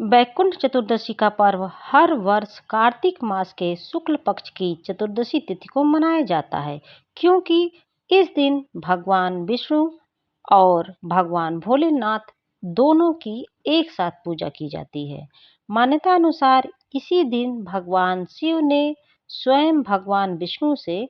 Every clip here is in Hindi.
वैकुंठ चतुर्दशी का पर्व हर वर्ष कार्तिक मास के शुक्ल पक्ष की चतुर्दशी तिथि को मनाया जाता है, क्योंकि इस दिन भगवान विष्णु और भगवान भोलेनाथ दोनों की एक साथ पूजा की जाती है। मान्यता अनुसार इसी दिन भगवान शिव ने स्वयं भगवान विष्णु से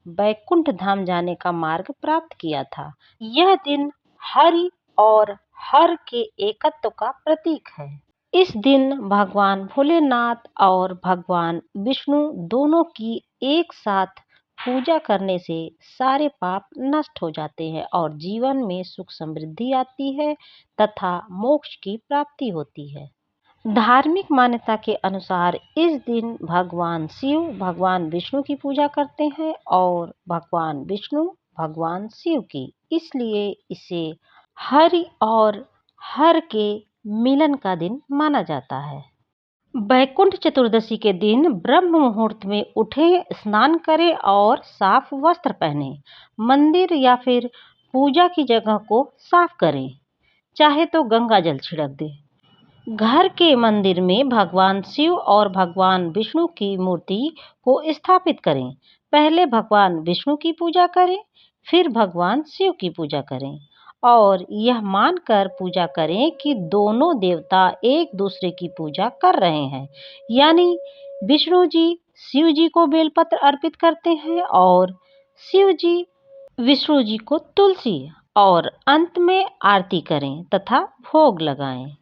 वैकुंठ धाम जाने का मार्ग प्राप्त किया था। यह दिन हरि और हर के एकत्व का प्रतीक है। इस दिन भगवान भोलेनाथ और भगवान विष्णु दोनों की एक साथ पूजा करने से सारे पाप नष्ट हो जाते हैं और जीवन में सुख समृद्धि आती है तथा मोक्ष की प्राप्ति होती है। धार्मिक मान्यता के अनुसार इस दिन भगवान शिव भगवान विष्णु की पूजा करते हैं और भगवान विष्णु भगवान शिव की, इसलिए इसे हरि और हर के मिलन का दिन माना जाता है। वैकुंठ चतुर्दशी के दिन ब्रह्म मुहूर्त में उठें, स्नान करें और साफ वस्त्र पहनें। मंदिर या फिर पूजा की जगह को साफ करें, चाहे तो गंगा जल छिड़क दें। घर के मंदिर में भगवान शिव और भगवान विष्णु की मूर्ति को स्थापित करें। पहले भगवान विष्णु की पूजा करें, फिर भगवान शिव की पूजा करें और यह मानकर पूजा करें कि दोनों देवता एक दूसरे की पूजा कर रहे हैं। यानी विष्णु जी शिव जी को बेलपत्र अर्पित करते हैं और शिव जी विष्णु जी को तुलसी, और अंत में आरती करें तथा भोग लगाएं।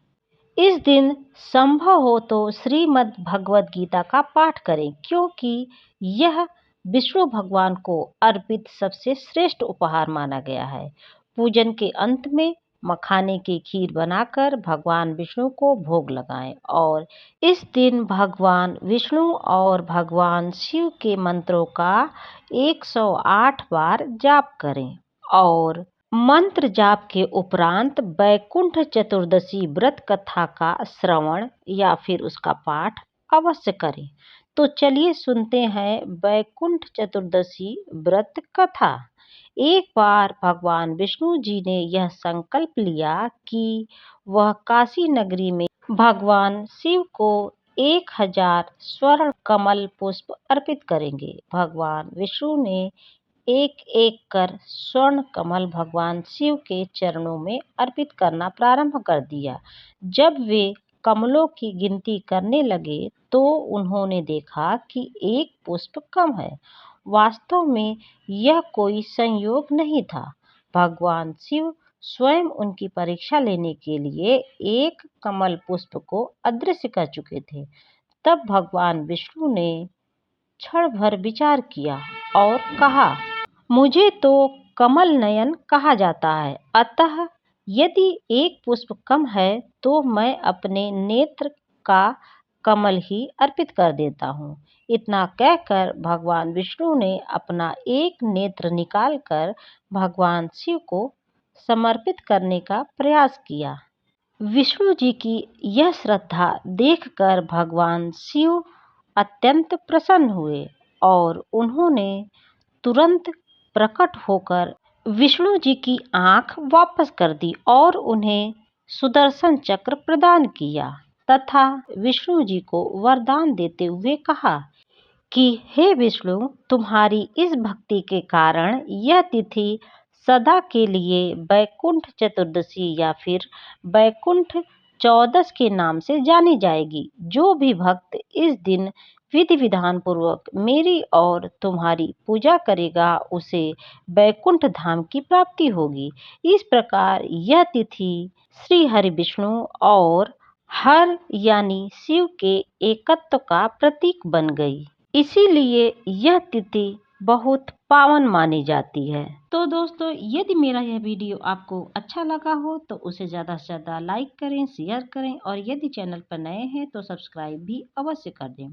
इस दिन संभव हो तो श्रीमद् भगवद गीता का पाठ करें, क्योंकि यह विष्णु भगवान को अर्पित सबसे श्रेष्ठ उपहार माना गया है। पूजन के अंत में मखाने की खीर बनाकर भगवान विष्णु को भोग लगाएं और इस दिन भगवान विष्णु और भगवान शिव के मंत्रों का 108 बार जाप करें और मंत्र जाप के उपरांत वैकुंठ चतुर्दशी व्रत कथा का श्रवण या फिर उसका पाठ अवश्य करें। तो चलिए सुनते हैं वैकुंठ चतुर्दशी व्रत कथा। एक बार भगवान विष्णु जी ने यह संकल्प लिया कि वह काशी नगरी में भगवान शिव को 1000 स्वर्ण कमल पुष्प अर्पित करेंगे। भगवान विष्णु ने एक एक कर स्वर्ण कमल भगवान शिव के चरणों में अर्पित करना प्रारंभ कर दिया। जब वे कमलों की गिनती करने लगे तो उन्होंने देखा कि एक पुष्प कम है। वास्तव में यह कोई संयोग नहीं था। भगवान शिव स्वयं उनकी परीक्षा लेने के लिए एक कमल पुष्प को अदृश्य कर चुके थे। तब भगवान विष्णु ने क्षण भर विचार किया और कहा, मुझे तो कमल नयन कहा जाता है, अतः यदि एक पुष्प कम है तो मैं अपने नेत्र का कमल ही अर्पित कर देता हूँ। इतना कहकर भगवान विष्णु ने अपना एक नेत्र निकालकर भगवान शिव को समर्पित करने का प्रयास किया। विष्णु जी की यह श्रद्धा देखकर भगवान शिव अत्यंत प्रसन्न हुए और उन्होंने तुरंत प्रकट होकर विष्णु जी की आंख वापस कर दी और उन्हें सुदर्शन चक्र प्रदान किया तथा विष्णु जी को वरदान देते हुए कहा कि हे विष्णु, तुम्हारी इस भक्ति के कारण यह तिथि सदा के लिए वैकुंठ चतुर्दशी या फिर वैकुंठ चौदस के नाम से जानी जाएगी। जो भी भक्त इस दिन विधि विधान पूर्वक मेरी और तुम्हारी पूजा करेगा उसे वैकुंठ धाम की प्राप्ति होगी। इस प्रकार यह तिथि श्री हरि विष्णु और हर यानी शिव के एकत्व का प्रतीक बन गई। इसीलिए यह तिथि बहुत पावन मानी जाती है। तो दोस्तों, यदि मेरा यह वीडियो आपको अच्छा लगा हो तो उसे ज़्यादा से ज़्यादा लाइक करें, शेयर करें और यदि चैनल पर नए हैं तो सब्सक्राइब भी अवश्य कर दें।